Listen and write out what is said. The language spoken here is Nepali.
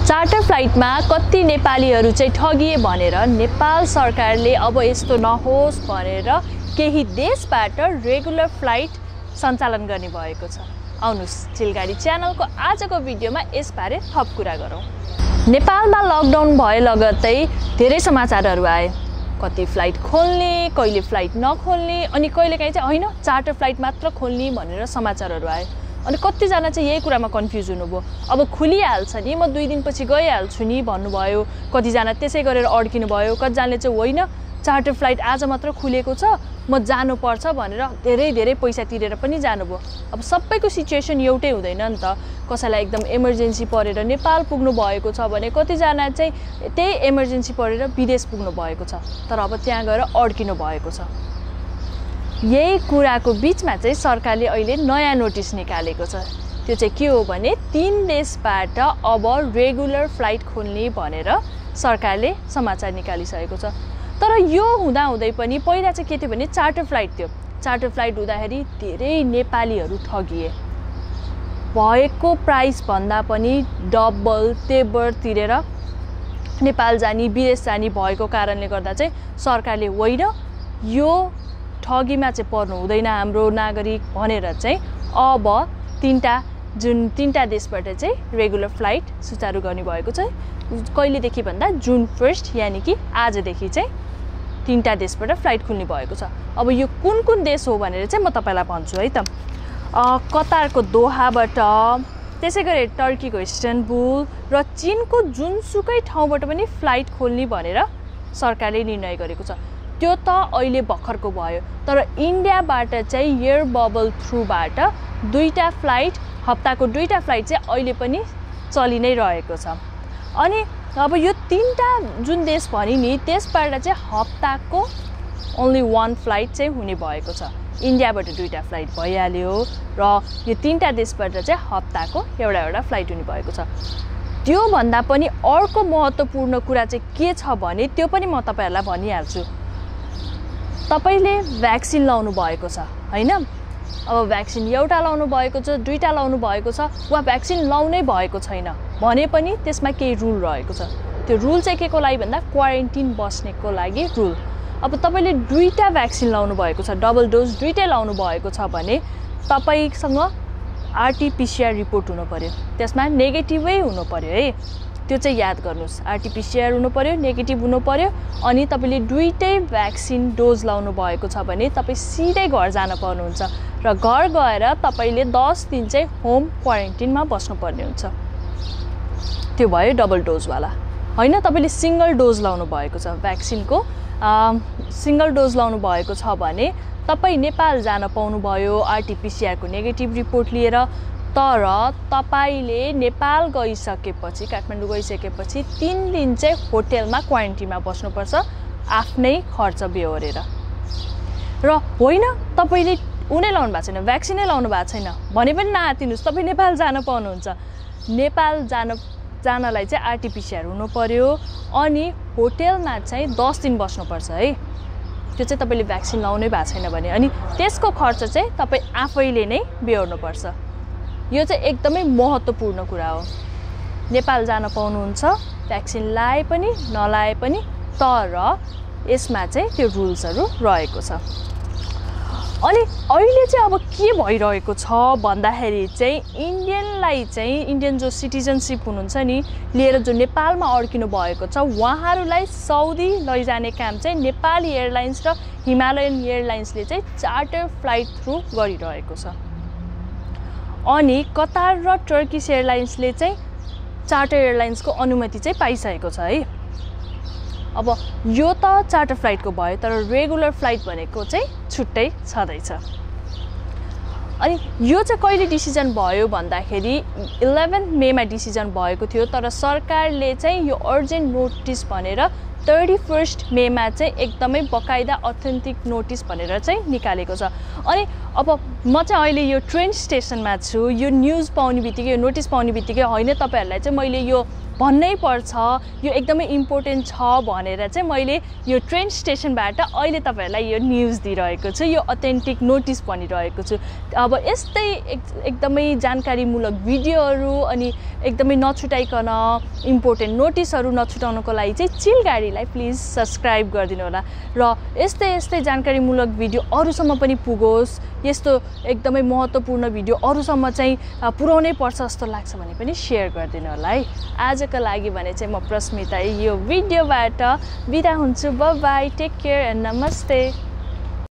चार्टर फ्लाइटमा कति नेपालीहरू चाहिँ ठगिए भनेर नेपाल सरकारले अब यस्तो नहोस् भनेर केही देशबाट रेगुलर फ्लाइट सञ्चालन गर्ने भएको छ। आउनुस् चिलगाडी च्यानलको आजको भिडियोमा यसबारे थप कुरा गरौँ। नेपालमा लकडाउन भए लगत्तै धेरै समाचारहरू आए। कति फ्लाइट खोल्ने, कहिले फ्लाइट नखोल्ने, अनि कहिलेकाहीँ चाहिँ होइन चार्टर फ्लाइट मात्र खोल्ने भनेर समाचारहरू आए। अनि कतिजना चाहिँ यही कुरामा कन्फ्युज हुनुभयो। अब खुलिहाल्छ नि, म 2 दिनपछि गइहाल्छु नि भन्नुभयो। कतिजना त्यसै गरेर अड्किनु भयो। कतिजनाले चाहिँ होइन चार्टर फ्लाइट आज मात्र खुलेको छ, म जानुपर्छ भनेर धेरै पैसा तिरेर पनि जानुभयो। अब सबैको सिचुएसन एउटै हुँदैन नि त। कसैलाई एकदम इमर्जेन्सी परेर नेपाल पुग्नु भएको छ भने कतिजना चाहिँ त्यही इमर्जेन्सी परेर विदेश पुग्नु भएको छ, तर अब त्यहाँ गएर अड्किनु भएको छ। यही कुराको बिचमा चाहिँ सरकारले अहिले नयाँ नोटिस निकालेको छ। त्यो चाहिँ के हो भने 3 देशबाट अब रेगुलर फ्लाइट खोल्ने भनेर सरकारले समाचार निकालिसकेको छ। तर यो हुँदाहुँदै पनि पहिला चाहिँ के थियो भने चार्टर फ्लाइट थियो। चार्टर फ्लाइट हुँदाखेरि धेरै नेपालीहरू ठगिए। भएको प्राइस भन्दा पनि डबल तेब्बर तिरेर नेपाल जाने, विदेश जाने भएको कारणले गर्दा चाहिँ सरकारले होइन यो ठगीमा चाहिँ पर्नु हुँदैन हाम्रो नागरिक भनेर चाहिँ अब 3टा देशबाट चाहिँ रेगुलर फ्लाइट सुचारू गर्ने भएको छ। कहिलेदेखि भन्दा जुन 1 यानि कि आजदेखि चाहिँ 3टा देशबाट फ्लाइट खुल्ने भएको छ। अब यो कुन देश हो भनेर चाहिँ म तपाईँलाई भन्छु है त। कतारको दोहाबाट, त्यसै गरी टर्कीको इस्तानबुल र चीनको जुनसुकै ठाउँबाट पनि फ्लाइट खोल्ने भनेर सरकारले निर्णय गरेको छ। त्यो त अहिले भर्खरको भयो, तर इन्डियाबाट चाहिँ एयर बबल थ्रुबाट 2टा फ्लाइट, हप्ताको 2टा फ्लाइट चाहिँ अहिले पनि चलि नै रहेको छ। अनि अब यो 3टा जुन देश भने नि त्यसबाट चाहिँ हप्ताको ओन्ली 1 फ्लाइट चाहिँ हुने भएको छ। इन्डियाबाट 2टा फ्लाइट भइहाल्यो र यो 3टा देशबाट चाहिँ हप्ताको एउटा फ्लाइट हुने भएको छ। त्यो भन्दा पनि अर्को महत्त्वपूर्ण कुरा चाहिँ के छ भने त्यो पनि म तपाईहरुलाई भनिहाल्छु। तपाईले भ्याक्सिन लाउनु भएको छ हैन? अब भ्याक्सिन एउटा लाउनु भएको छ, 2टा लाउनु भएको छ, वा भ्याक्सिन लाउनै भएको छैन भने पनि त्यसमा केही रुल रहेको छ। त्यो रुल चाहिँ के को लागि भन्दा क्वारेन्टाइन बस्नेको लागि रुल। अब तपाईले 2टा भ्याक्सिन लाउनु भएको छ, डबल डोज 2टै लाउनु भएको छ भने तपाईसँग आरटीपीसीआर रिपोर्ट हुनु पर्यो। त्यसमा नेगेटिभै हुनु पर्यो है, त्यो चाहिँ याद गर्नुस्। आरटीपीसीआर हुनु पर्यो, नेगेटिभ हुनु पर्यो। अनि तपाईले 2टै भ्याक्सिन डोज लाउनु भएको छ भने तपाई सिधै घर जान पर्नुहुन्छ र घर गएर तपाईले 10 दिन चाहिँ होम क्वारेन्टाइनमा बस्नुपर्ने हुन्छ। त्यो भयो डबल डोज वाला। हैन तपाईले सिंगल डोज लाउनु भएको छ, भ्याक्सिनको सिंगल डोज लाउनु भएको छ भने तपाई नेपाल जान पाउनु भयो आरटीपीसीआर को नेगेटिभ रिपोर्ट लिएर। तर तपाईले नेपाल गइसकेपछि, काठमाडौँ गइसकेपछि 3 दिन चाहिँ होटलमा क्वारेन्टाइनमा बस्नुपर्छ आफ्नै खर्च बेहोरेर। र होइन तपाईले उनै लाउनु भएको छैन, भ्याक्सिनै लाउनु भएको छैन भने पनि नआतिनुस्, तपाई नेपाल जान पाउनुहुन्छ। नेपाल जानलाई चाहिँ आरटीपीसीआर हुनु पर्यो अनि होटलमा चाहिँ 10 दिन बस्नुपर्छ है। त्यो चाहिँ तपाईले भ्याक्सिन लाउनै भएको छैन भने, अनि त्यसको खर्च चाहिँ तपाई आफैले नै बेहोर्नुपर्छ। यो चाहिँ एकदमै महत्त्वपूर्ण कुरा हो। नेपाल जान पाउनुहुन्छ भ्याक्सिन लाए पनि नलाए पनि, तर यसमा चाहिँ त्यो रुल्सहरू रहेको छ। अनि अहिले चाहिँ अब के भइरहेको छ भन्दाखेरि चाहिँ इन्डियन जो सिटिजनशिप हुनुहुन्छ नि लिएर जो नेपालमा अड्किनु भएको छ उहाँहरूलाई साउदी लैजाने काम चाहिँ नेपाली एयरलाइन्स र हिमालयन एयरलाइन्सले चाहिँ चार्टर फ्लाइट थ्रु गरिरहेको छ। अनि कतार र टर्किस एयरलाइन्सले चाहिँ चार्टर एयरलाइन्सको अनुमति चाहिँ पाइसकेको छ है। अब यो त चार्टर फ्लाइटको भयो, तर रेगुलर फ्लाइट भनेको चाहिँ छुट्टै छँदैछ। अनि यो चाहिँ कहिले डिसिजन भयो भन्दाखेरि 11 मेमा डिसिजन भएको थियो, तर सरकारले चाहिँ यो अर्जेन्ट नोटिस भनेर 31 मेमा चाहिँ एकदमै बकाइदा अथेन्टिक नोटिस भनेर चाहिँ निकालेको छ। अनि अब म चाहिँ अहिले यो ट्रेन स्टेसनमा छु, यो न्युज पाउने बित्तिकै, यो नोटिस पाउने बित्तिकै होइन तपाईहरुलाई चाहिँ मैले यो भन्नै पर्छ यो एकदमै इम्पोर्टेन्ट छ भनेर चाहिँ मैले यो ट्रेन स्टेसनबाट अहिले तपाईहरुलाई यो न्यूज दिइरहेको छु यो अथेन्टिक नोटिस भनिरहेको छु अब यस्तै एकदमै जानकारीमूलक भिडियोहरु अनि एकदमै नछुटाइकन इम्पोर्टेन्ट नोटिसहरु नछुटाउनको लागि चाहिँ चिलगाडीलाई प्लिज सब्स्क्राइब गरिदिनु होला र यस्तै जानकारीमूलक भिडियो अरूसम्म पनि पुगोस् यस्तो एकदमै महत्त्वपूर्ण भिडियो अरूसम्म चाहिँ पुर्याउनै पर्छ जस्तो लाग्छ भने पनि शेयर गरिदिनु होला है आजको लागि भने चाहिँ म प्रस्मिता यो भिडियोबाट बिदा हुन्छु bye bye take care and नमस्ते